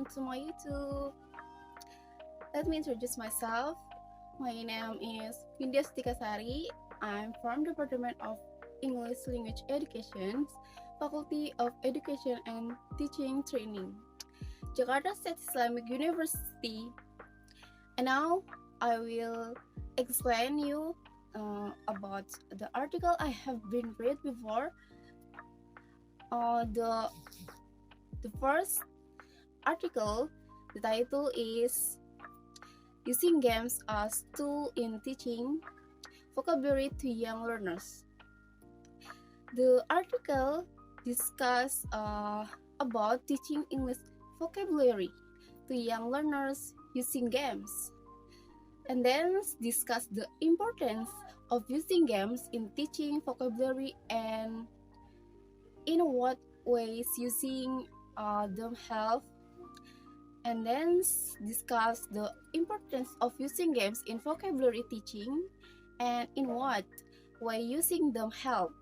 welcome to my YouTube. Let me introduce myself. My name is Sari. I'm from Department of English Language Education, Faculty of Education and Teaching Training, Jakarta State Islamic University. And now I will explain you about the article I have been read before. The first article, the title is Using Games as Tool in Teaching Vocabulary to Young Learners. The article discusses about teaching English vocabulary to young learners using games, and then discuss the importance of using games in teaching vocabulary and in what ways using them help, and then discuss the importance of using games in vocabulary teaching and in what way using them help,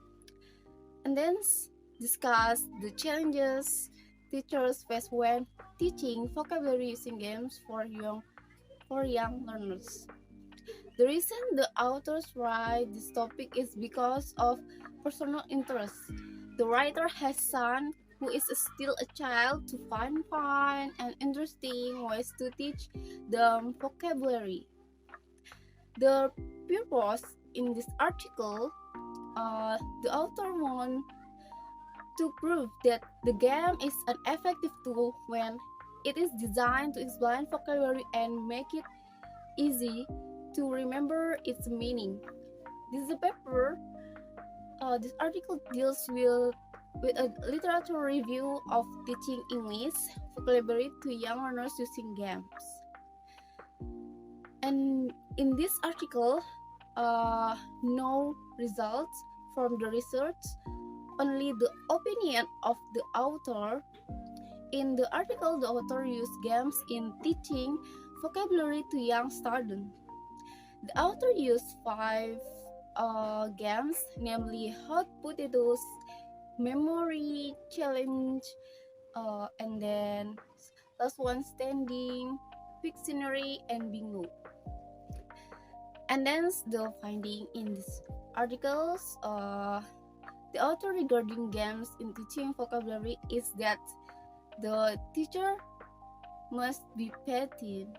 and then discuss the challenges teachers face when teaching vocabulary using games for young learners. The reason the authors write this topic is because of personal interest. The writer has son who is still a child to find fun and interesting ways to teach them vocabulary. The purpose in this article, the author wants to prove that the game is an effective tool when it is designed to explain vocabulary and make it easy to remember its meaning. This is a paper. This article deals with a literature review of teaching English vocabulary to young learners using games. And in this article, no results from the research, only the opinion of the author. In the article, the author used games in teaching vocabulary to young students. The author used 5 games, namely hot potatoes, memory challenge, and then last one standing, Pictionary, and bingo. And then the finding in these articles, the author regarding games in teaching vocabulary is that the teacher must be patient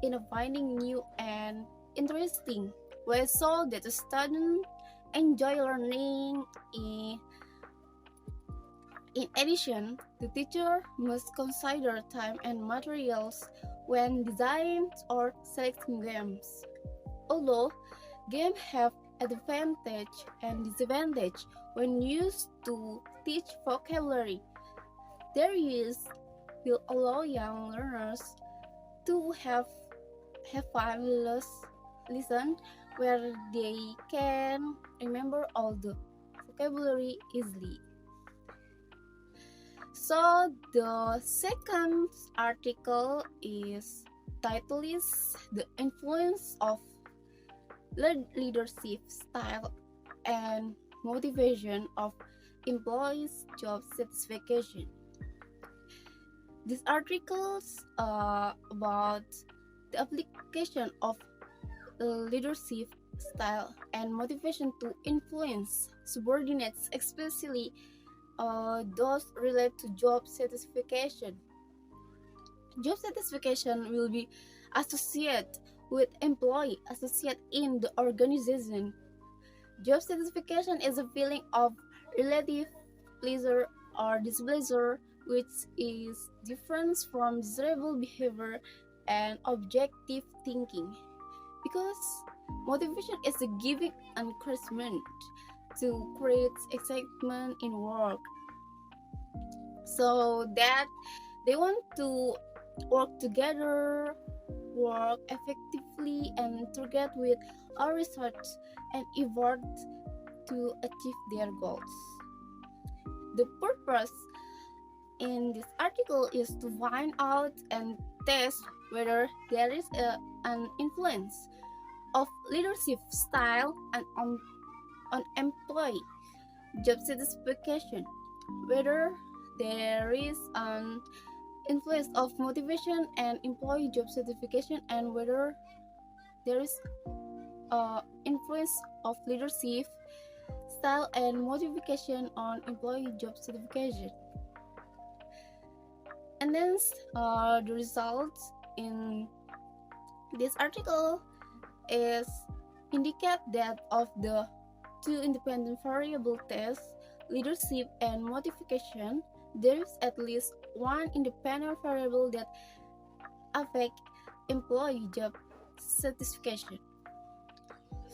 in finding new and interesting ways so that the student enjoy learning. In addition, the teacher must consider time and materials when designing or selecting games. Although games have advantage and disadvantage when used to teach vocabulary, their use will allow young learners to have fun listen where they can remember all the vocabulary easily. So the second article title is The Influence of Leadership Style and Motivation of Employees' Job Satisfaction. This article about the application of leadership style and motivation to influence subordinates, especially those related to job satisfaction. Job satisfaction will be associated with employee associated in the organization. Job satisfaction is a feeling of relative pleasure or displeasure, which is different from desirable behavior and objective thinking, because motivation is a giving encouragement to create excitement in work, so that they want to work together, work effectively, and target with all research and effort to achieve their goals. The purpose in this article is to find out and test whether there is an influence of leadership style and on employee job satisfaction, whether there is an influence of motivation and employee job certification, and whether there is influence of leadership style and motivation on employee job certification. And then the results in this article is indicate that of the two independent variable tests, leadership and motivation, there is at least one independent variable that affect employee job satisfaction.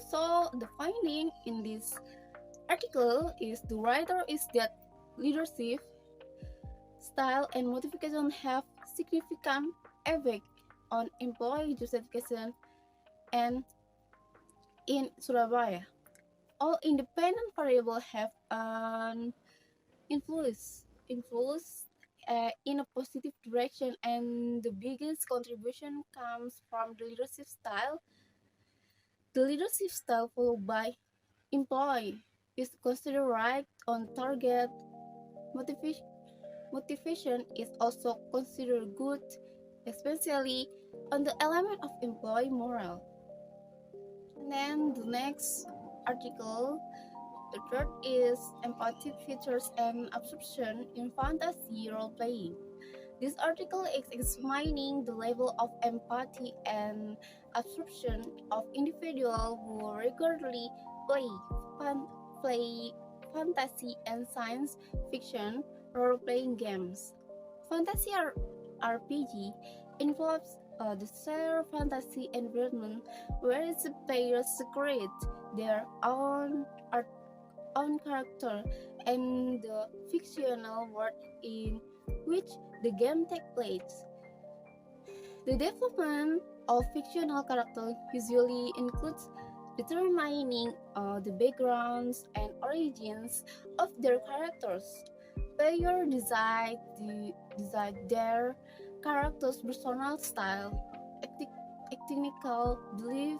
So the finding in this article is the writer is that leadership style and motivation have significant effect on employee job satisfaction and in Surabaya. All independent variables have an influence in a positive direction, and the biggest contribution comes from the leadership style. The leadership style followed by employee is considered right on target. Motivation is also considered good, especially on the element of employee morale. And then the next article, the third is empathic features and absorption in fantasy role-playing. This article is examining the level of empathy and absorption of individuals who regularly play fantasy and science fiction role-playing games. Fantasy RPG involves the shared fantasy environment where the players create their own character and the fictional world in which the game takes place. The development of fictional characters usually includes determining the backgrounds and origins of their characters. Players decide their character's personal style, technical belief,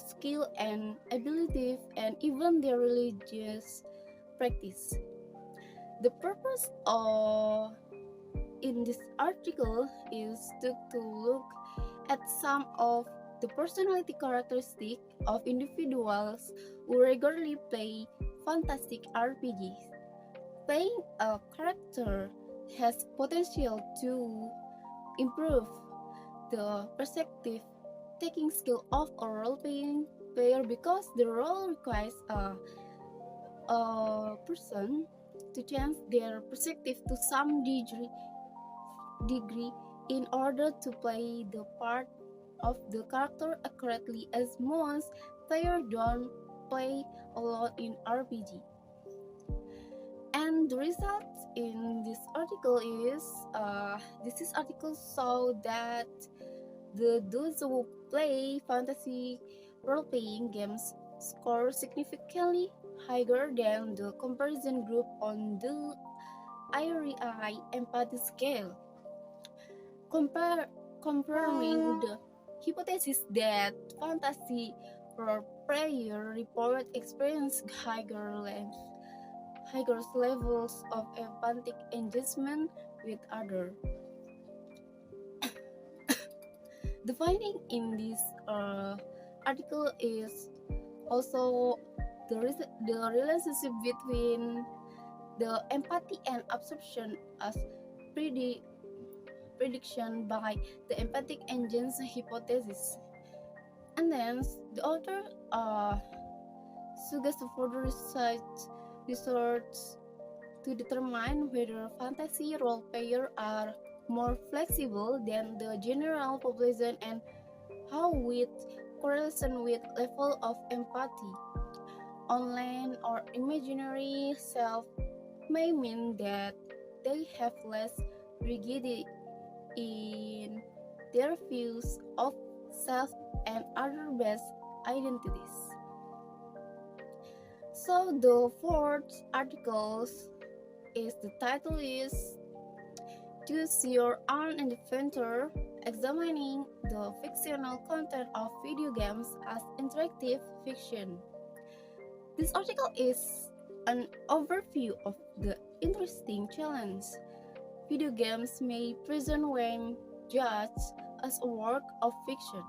skill and ability, and even their religious practice. The purpose in this article is to look at some of the personality characteristics of individuals who regularly play fantastic RPGs. Playing a character has potential to improve the perspective taking skill of a role-playing player because the role requires a person to change their perspective to some degree in order to play the part of the character accurately, as most players don't play a lot in RPG. And the results in this article is this article show that those who play fantasy role-playing games score significantly higher than the comparison group on the AIS empathy scale, confirming the hypothesis that fantasy role-players report experience higher levels of empathic engagement with others. The finding in this article is also the relationship between the empathy and absorption as prediction by the empathic engines hypothesis. And then the author suggests further research to determine whether fantasy role players are more flexible than the general population and how with correlation with level of empathy. Online or imaginary self may mean that they have less rigidity in their views of self and other-based identities. So the fourth article is the title is Choose Your Own Adventure, examining the fictional content of video games as interactive fiction. This article is an overview of the interesting challenge video games may present when judged as a work of fiction.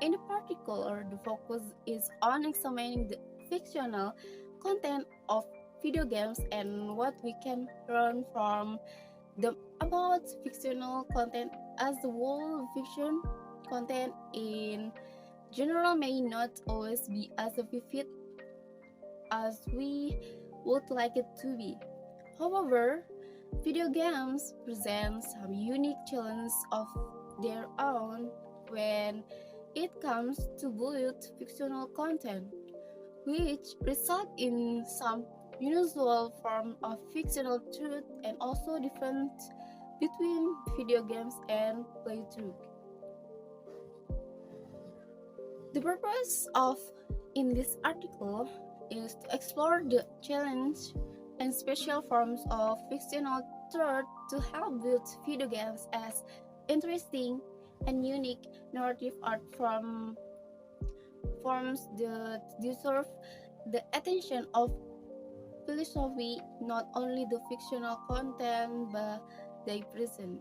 In particular, the focus is on examining the fictional content of video games and what we can learn from them about fictional content as the whole fiction content in general may not always be as vivid as we would like it to be. However, video games present some unique challenges of their own when it comes to build fictional content, which result in some unusual form of fictional truth and also difference between video games and play truth. The purpose of in this article is to explore the challenge and special forms of fictional truth to help build video games as interesting and unique narrative art forms that deserve the attention of philosophy, not only the fictional content but they present,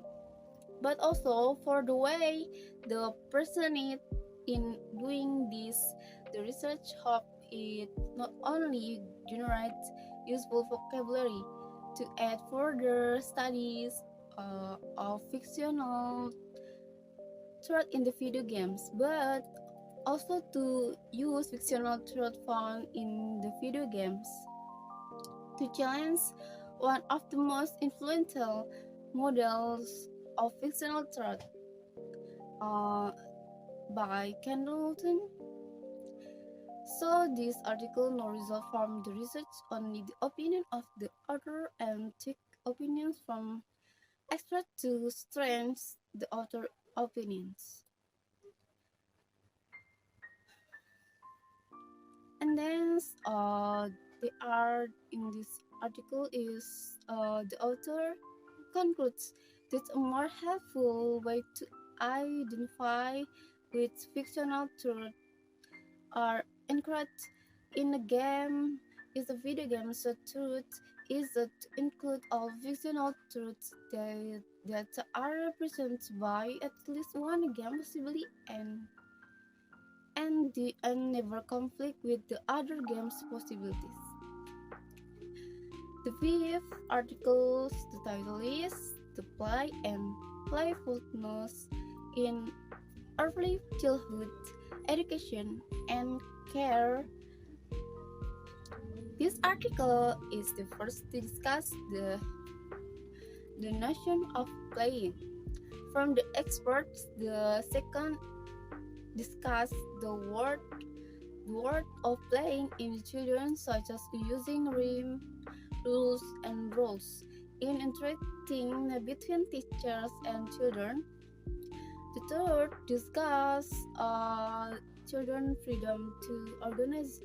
but also for the way the person in doing this. The research hope it not only generates useful vocabulary to add further studies of fictional threat in the video games, but also to use fictional threat found in the video games to challenge one of the most influential models of fictional threat by Kendallton. So this article no result from the research, only the opinion of the author and take opinions from experts to strengthen the author opinions. And then they are in this article is the author concludes that a more helpful way to identify which fictional truth are encouraged in a game is a video game. So truth is to include all fictional truths that are represented by at least one game possibly and never conflict with the other game's possibilities. The fifth article, the title is The Play and Playfulness in Early Childhood Education and Care. This article is the first to discuss the notion of playing. From the experts, the second discuss the word of playing in children, such as using rhyme, rules, and roles in interacting between teachers and children. The third discuss children freedom to organize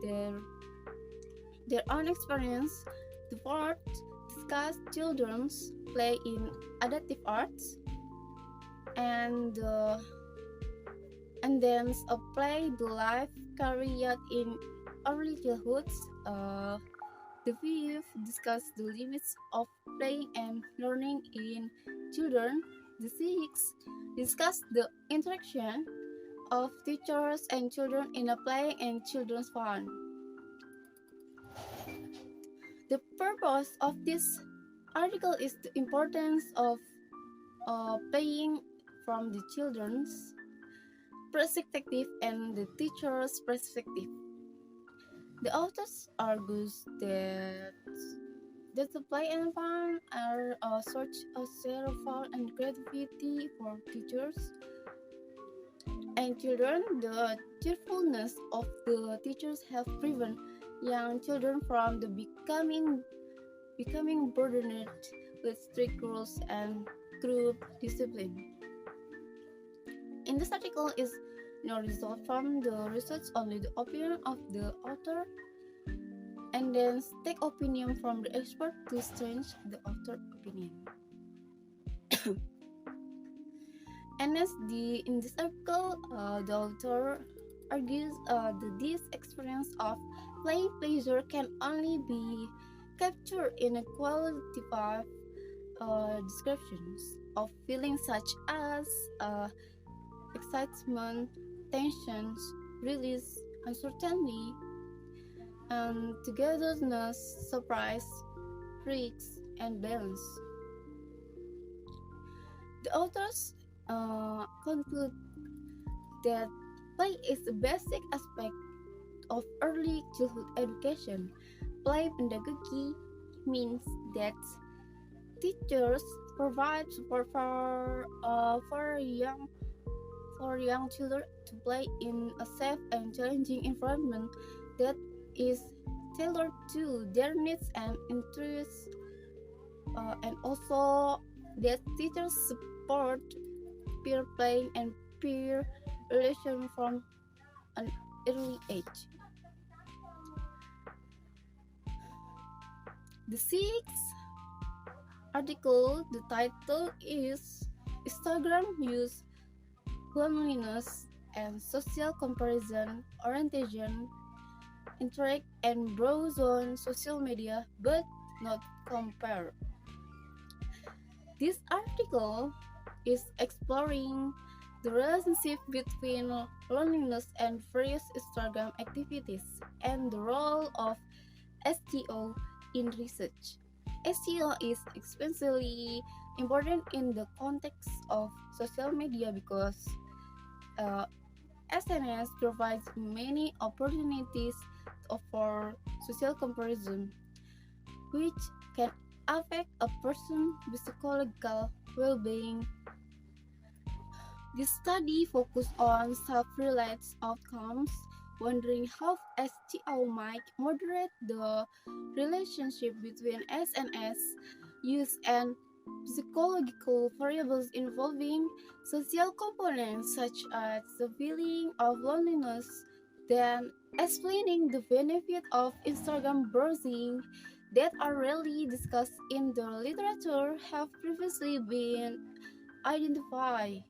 their own experience. The fourth discuss children's play in adaptive arts, and then apply the life carried in early childhood. The fifth discuss the limits of playing and learning in children. The sixth discuss the interaction of teachers and children in a play and children's fun. The purpose of this article is the importance of playing from the children's perspective and the teacher's perspective. The authors argues that the play and fun are a source of fun and creativity for teachers and children. The cheerfulness of the teachers have prevented young children from becoming burdened with strict rules and group discipline. In this article is no result from the research, only the opinion of the author, and then take opinion from the expert to strengthen the author opinion. And in this article, the author argues that this experience of playing pleasure can only be captured in a qualitative descriptions of feelings such as excitement, tensions, release, uncertainty, and togetherness, surprise, risks, and balance. The authors conclude that play is a basic aspect of early childhood education. Play pedagogy means that teachers provide support for young children to play in a safe and challenging environment that is tailored to their needs and interests, and also that teachers support peer playing and peer relation from an early age. The sixth article, the title is Instagram Use, Loneliness, and Social Comparison, Orientation, Interact and Browse on Social Media but Not Compare. This article is exploring the relationship between loneliness and various Instagram activities and the role of SEO in research. SEO is especially important in the context of social media because SNS provides many opportunities for social comparison, which can affect a person's psychological well-being. This study focused on self-related outcomes, wondering how STO might moderate the relationship between SNS use and psychological variables involving social components such as the feeling of loneliness, then explaining the benefit of Instagram browsing that are rarely discussed in the literature have previously been identified.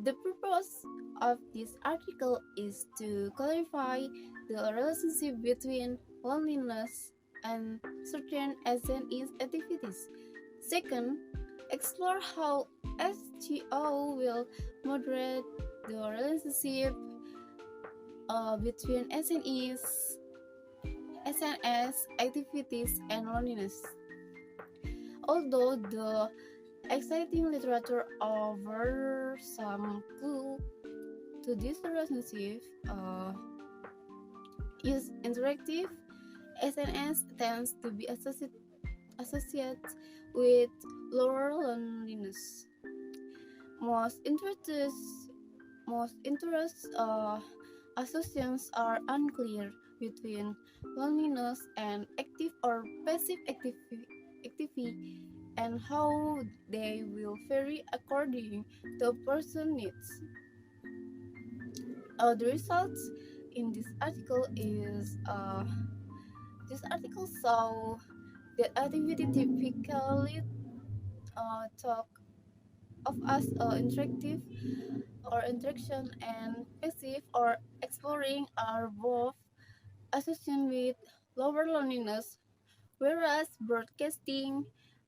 The purpose of this article is to clarify the relationship between loneliness and certain SNS activities. Second, explore how STO will moderate the relationship between SNS activities and loneliness. Although the exciting literature offers some clue to this relationship, is interactive. SNS tends to be associated with lower loneliness. Most interest associations are unclear between loneliness and active or passive activity and how they will vary according to a person's needs. The results in this article is this article saw that activity typically talk of as interactive or interaction and passive or exploring are both associated with lower loneliness, whereas broadcasting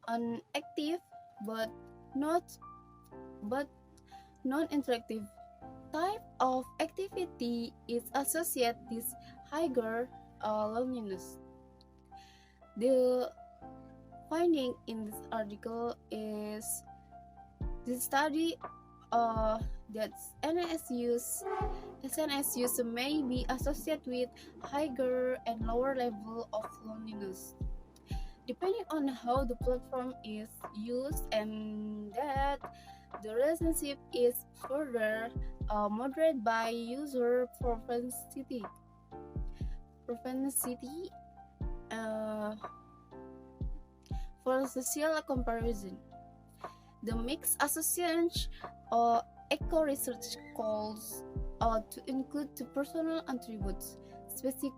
an active but not but non-interactive type of activity is associated with higher loneliness. The finding in this article is the study that SNS use may be associated with higher and lower level of loneliness, depending on how the platform is used, and that the relationship is further moderated by user propensity for social comparison. The mixed association echo research calls to include the personal attributes, specific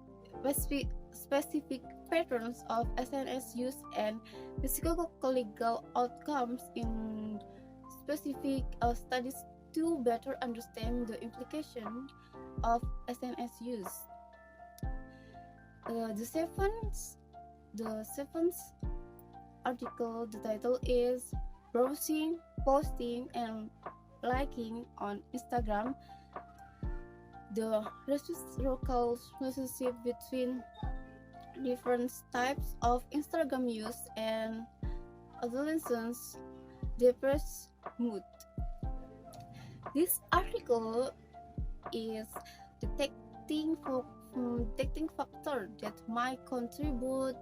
patterns of SNS use, and psychological outcomes in specific studies to better understand the implication of SNS use. The seventh article, the title is Browsing, Posting, and Liking on Instagram. The reciprocal relationship between different types of Instagram use and adolescents' depressed mood. This article is detecting detecting factors that might contribute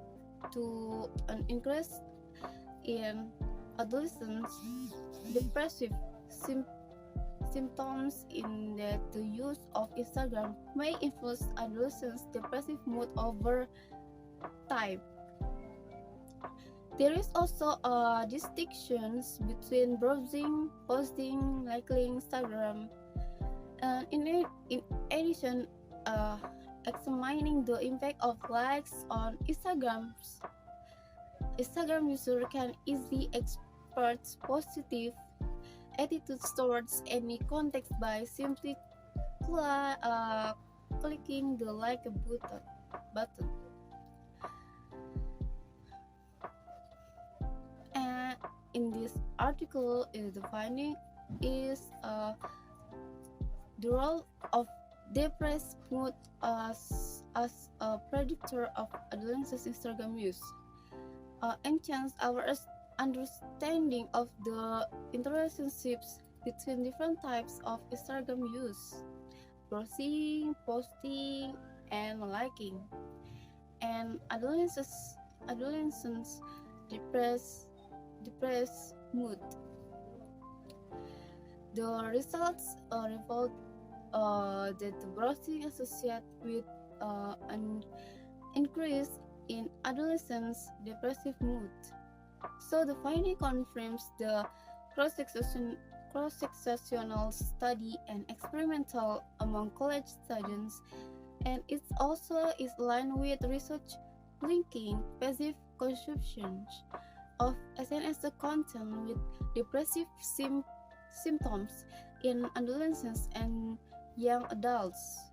to an increase in adolescents' depressive symptoms in that the use of Instagram may influence adolescents' depressive mood over time. There is also a distinction between browsing, posting, liking Instagram, and in addition, examining the impact of likes on Instagram user can easily express positive attitudes towards any context by simply clicking the like button. And in this article, the finding is the role of depressed mood as a predictor of adolescents' Instagram use. Enhance our understanding of the interrelationships between different types of Instagram use, browsing, posting, and liking, and adolescents depressed mood. The results revealed that the browsing associated with an increase in adolescents' depressive mood. So the finding confirms the cross-sectional study and experimental among college students, and it also is aligned with research linking passive consumption of SNS content with depressive symptoms in adolescents and young adults.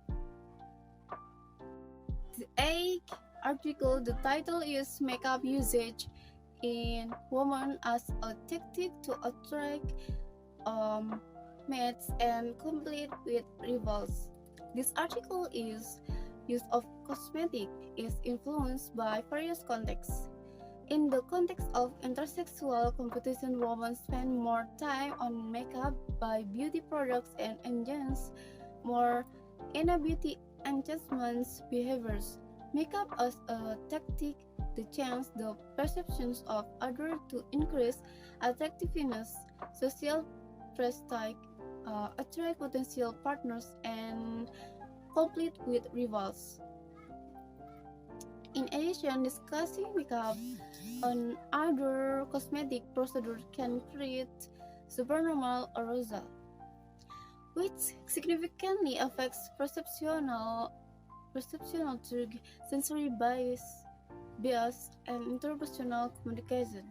The eighth article, the title is Makeup Usage in Women as a Tactic to Attract Mates and Compete with Rivals. This article is use of cosmetic is influenced by various contexts. In the context of intersexual competition, women spend more time on makeup, buy beauty products, and engage more in a beauty enhancement behaviors. Makeup as a tactic to change the perceptions of others to increase attractiveness, social prestige, attract potential partners, and compete with rivals. In addition, discussing makeup and other cosmetic procedures can create supernormal arousal, which significantly affects perceptual through sensory bias, and interpersonal communication.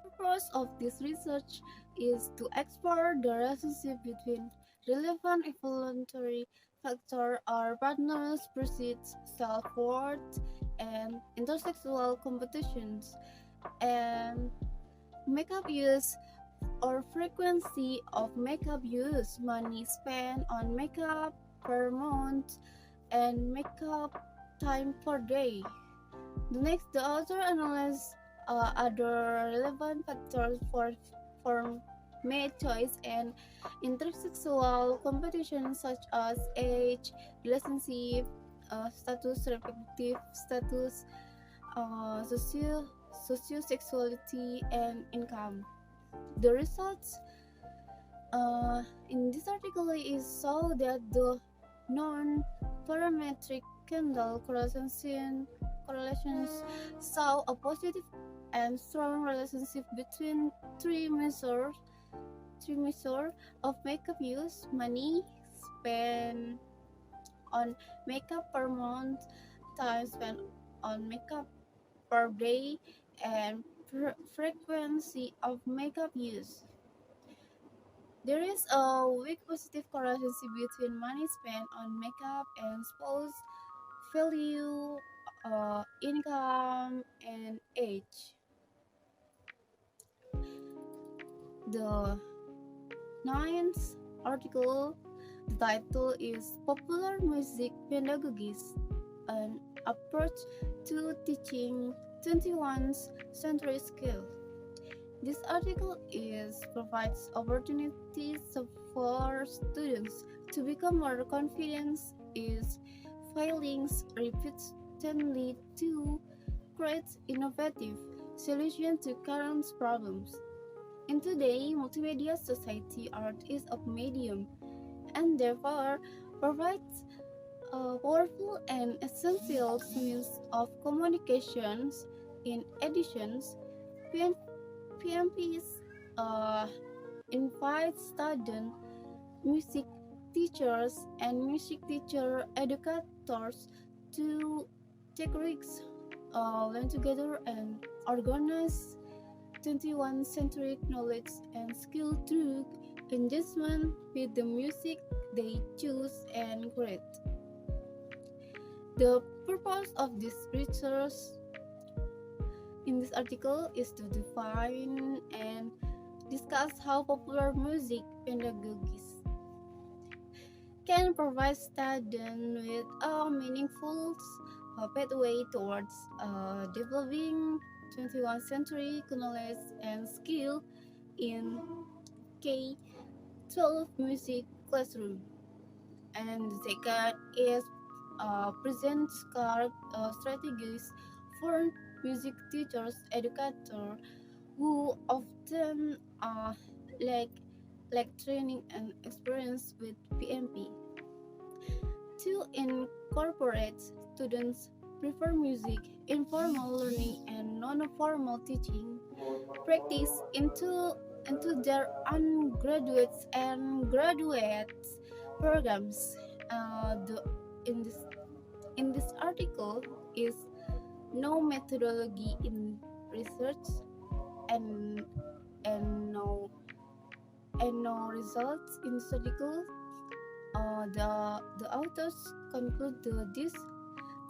The purpose of this research is to explore the relationship between relevant evolutionary factors or partners' perceived self-worth and intersexual competitions, and makeup use or frequency of makeup use, money spent on makeup per month, and makeup time per day. The author analyzes other relevant factors for mate choice and intersexual competition such as age, relationship status, reproductive status, sociosexuality, and income. The results in this article is show that the non-parametric Kendall correlations saw a positive and strong relationship between three measures of makeup use, money spent on makeup per month, time spent on makeup per day, and frequency of makeup use. There is a weak positive correlation between money spent on makeup and spouse value, income, and age. The ninth article, the title is Popular Music Pedagogies, an approach to teaching 21st century skills. This article provides opportunities for students to become more confident in filings repeatedly to create innovative solutions to current problems. In today's multimedia society, art is a medium and therefore provides a powerful and essential means of communications. In addition, PMPs invite student music teachers and music teacher educators to take risks, learn together, and organize 21st century knowledge and skill through engagement with the music they choose and create. The purpose of this research in this article is to define and discuss how popular music pedagogies can provide students with a meaningful pathway towards developing 21st century knowledge and skill in K-12 music classroom. And the second is present strategies for music teachers, educators who often lack training and experience with PMP. To incorporate students prefer music, informal learning, and non-formal teaching practice into their undergraduate and graduate programs. The in this article is no methodology in research and no results in this article. The authors conclude that this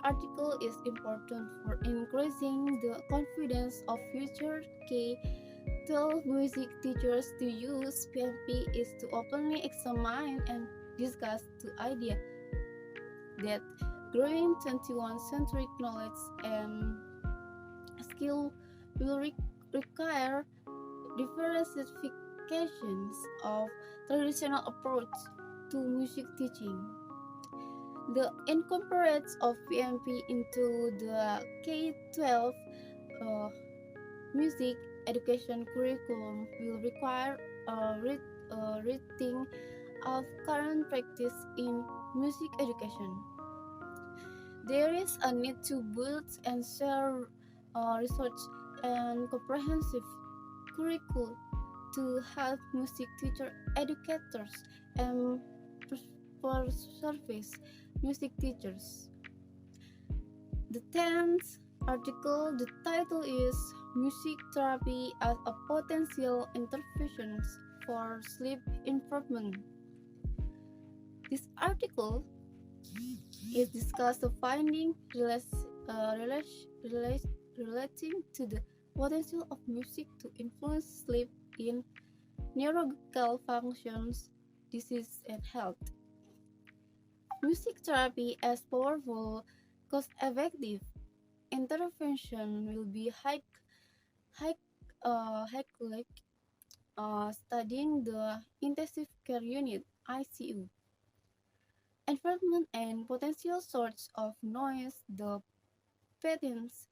article is important for increasing the confidence of future K-12 music teachers to use PMP is to openly examine and discuss the idea that growing 21st century knowledge and skill will require diversifications of traditional approach to music teaching. The incorporation of PMP into the K-12 music education curriculum will require a rethink of current practice in music education. There is a need to build and share research and comprehensive curriculum to help music teacher educators and for service music teachers. The 10th article, the title is Music Therapy as a Potential Intervention for Sleep Improvement. This article is discussed the finding relating to the potential of music to influence sleep in neurological functions, disease, and health. Music therapy as powerful, cost-effective intervention will be studying the intensive care unit (ICU) environment and potential source of noise the patients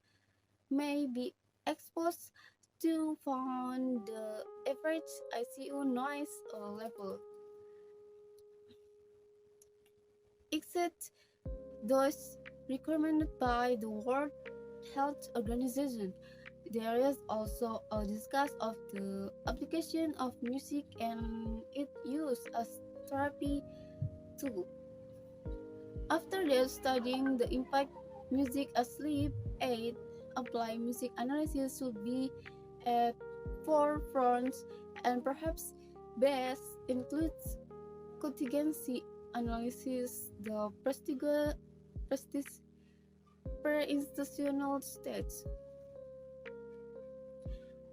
may be exposed to found the average ICU noise level exceed those recommended by the World Health Organization. There is also a discussion of the application of music and its use as therapy tool. After that, studying the impact music as sleep aid, applied music analysis should be at forefront and perhaps best includes contingency analysis, the per-institutional stage.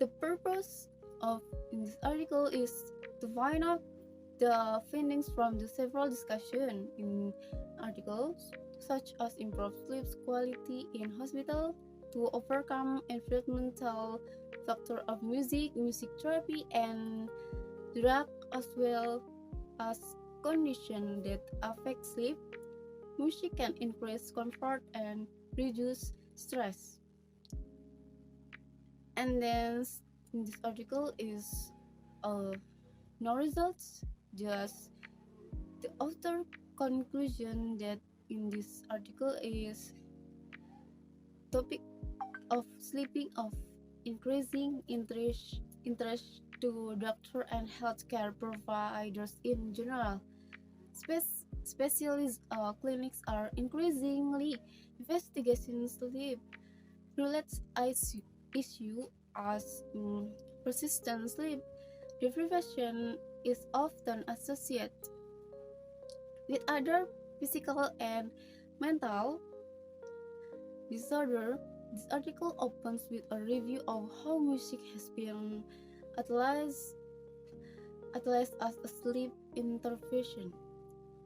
The purpose of in this article is to find out the findings from the several discussion in articles, such as improve sleep quality in hospital, to overcome environmental factor of music, music therapy, and drug, as well as condition that affect sleep. Music can increase comfort and reduce stress. And then in this article is no results, just the author conclusion that in this article is topic of sleeping of increasing interest to doctor and healthcare providers in general. Specialist clinics are increasingly investigating sleep related issue as persistent sleep deprivation is often associated with other physical and mental disorder. This article opens with a review of how music has been utilized as a sleep intervention,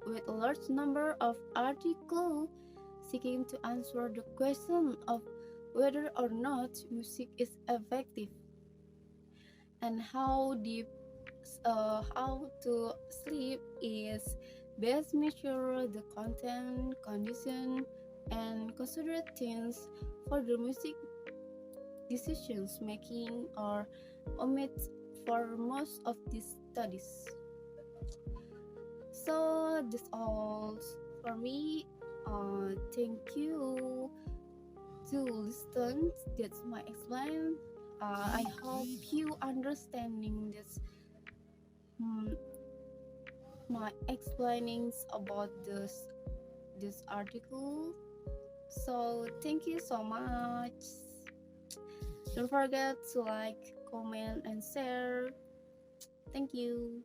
with a large number of articles seeking to answer the question of whether or not music is effective and how to sleep is best measure the content, condition, and consider things for the music decisions making or omit for most of these studies. So this all for me. Thank you to listen. That's my explain. I hope you understanding this. My explainings about this article. So thank you so much. Don't forget to like, comment, and share. Thank you.